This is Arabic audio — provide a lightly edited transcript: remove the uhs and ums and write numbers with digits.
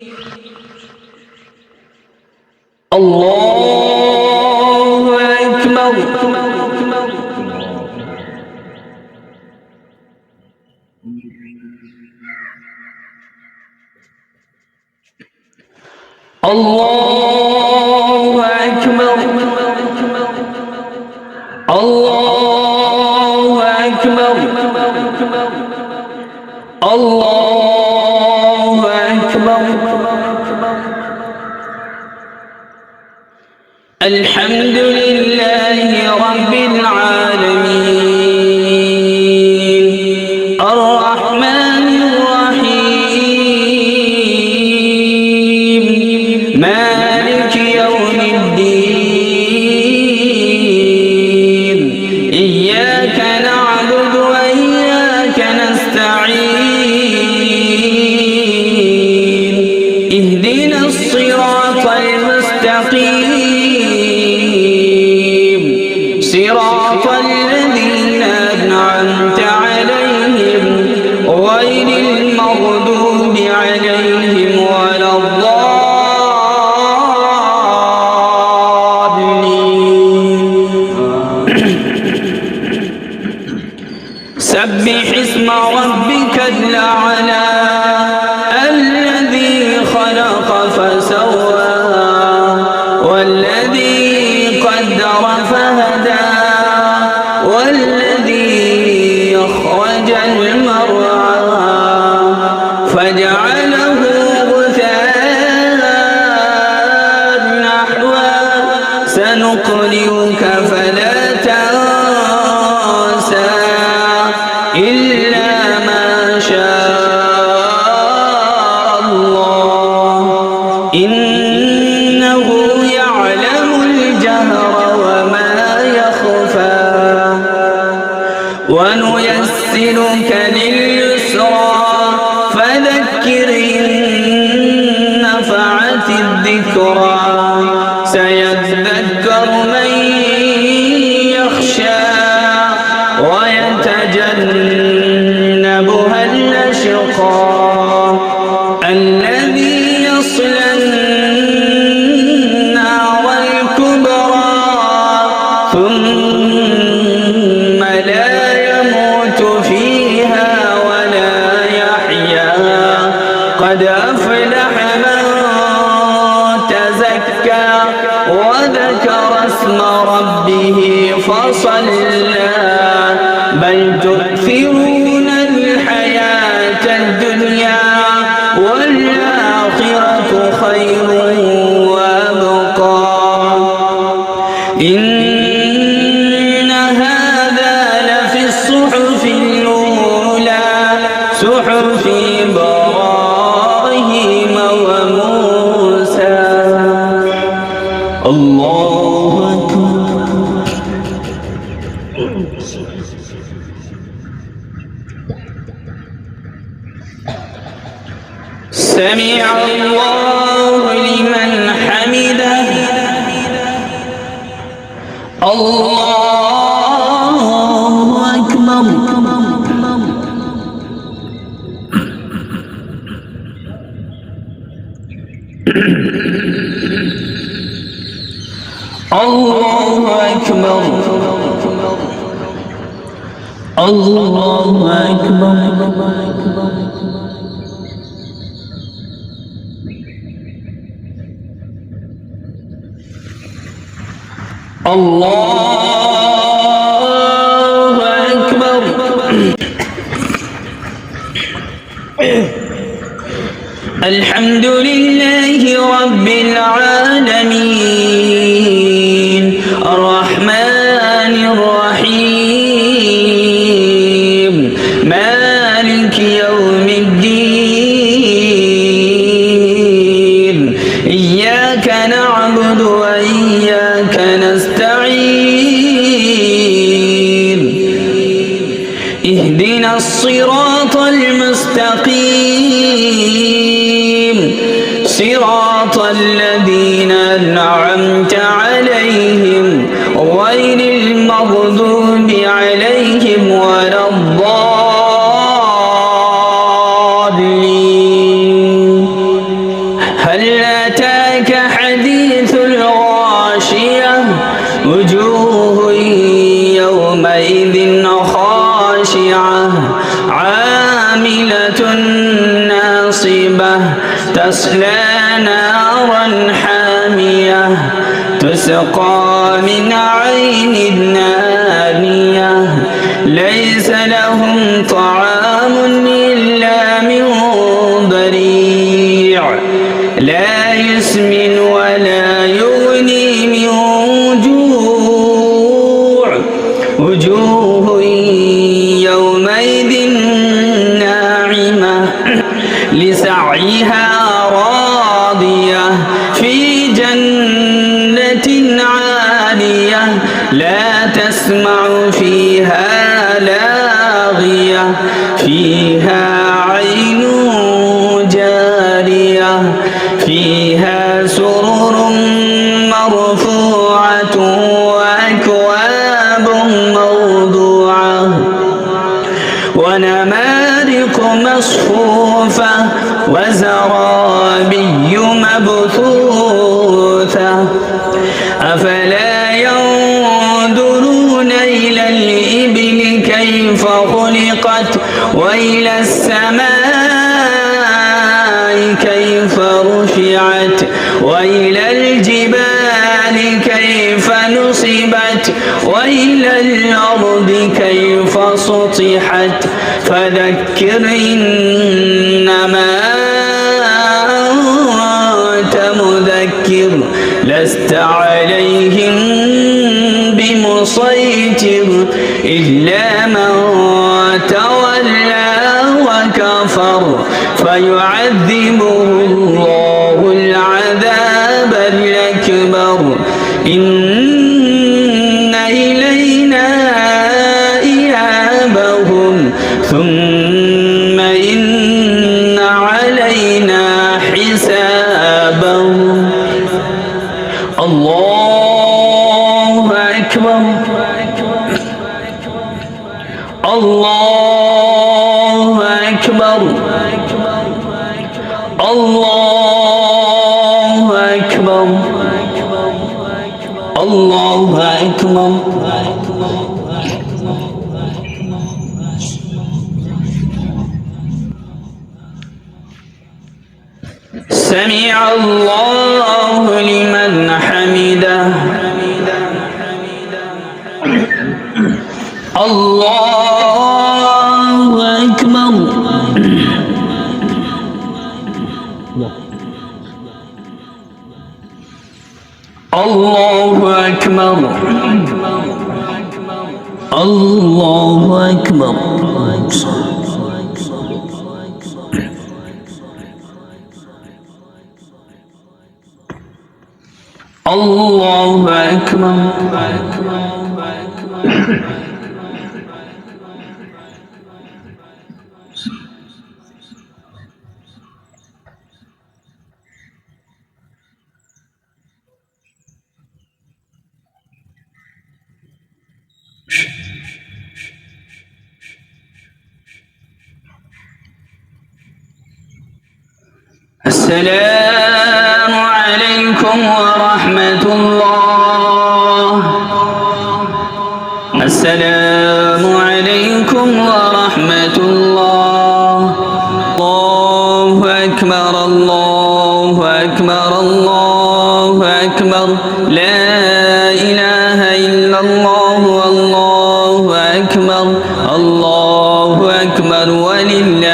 الله أكبر. الله أكبر. الله أكبر. الله أكبر. الحمد لله رب العالمين الرحمن الرحيم مالك يوم الدين إياك نعبد وإياك نستعين اهدنا الصراط المستقيم صراط الذين أنعمت عليهم غير المغضوب عليهم ولا الضالين. سبح اسم ربك الأعلى الذي خلق فسوى والذي قدر فهدى والذي أخرج المرعى فجعله غثاء نحوا سنقرئك فلا تنسى إلا ما شاء الله إنه يعلم الجهر وما يخفى ونيسرك لليسرى فذكر إن نفعت الذكرى سيذكر من يخشى ويتجنبها الأشقى الذي يصلى النار الكبرى ثم لا يموت فيها ولا يحيا قد أفلح من تزكى وذكر اسم ربه فصلى بل تؤثرون الحياة الدنيا والآخرة خير وأبقى إن هذا لفي الصحف الأولى صحف إبراهيم وموسى. الله أكبر. سمع الله لمن حمده. الله أكبر. الله أكبر. الله أكبر. الله أكبر. الحمد لله رب العالمين الرحمن الرحيم مالك يوم الدين إياك نعبد وإياك نستعين اهدنا الصراط المستقيم صراط الذين أنعمت عليهم غير المغضوب عليهم ولا الضالين. هل أتاك حديث الغاشية وجوه يومئذ خاشعة عاملة ناصبة تصلى نارا حامية تسقى من عين آنية ليس لهم طعام إلا من ضريع لا يسمن ولا يغني من جوع وجوه يومئذ ناعمة لسعيها راضية في جنة عالية لا تسمع فيها لاغية فيها عين جارية فيها سرر مرفوعة وأكواب موضوعة ونمارق مصفوفة وزرابي مبثوثة أفلا ينظرون إلى الإبل كيف خلقت وإلى السماء كيف رفعت وإلى الجبال كيف نصبت وإلى الأرض كيف سطحت فذكر إنما أنت مذكر لست عليهم بمسيطر إلا من تولى وكفر فيعذبه الله العذاب الأكبر إن إلينا إيابهم ثم إن علينا حسابهم الله أكبر الله أكبر الله أكبر الله أكبر سمع الله لمن حمده الله أكبر الله أكبر الله أكبر الله أكبر السلام عليكم ورحمة الله السلام عليكم ورحمة الله الله أكبر الله أكبر الله أكبر لا إله إلا الله والله أكبر الله أكبر ولله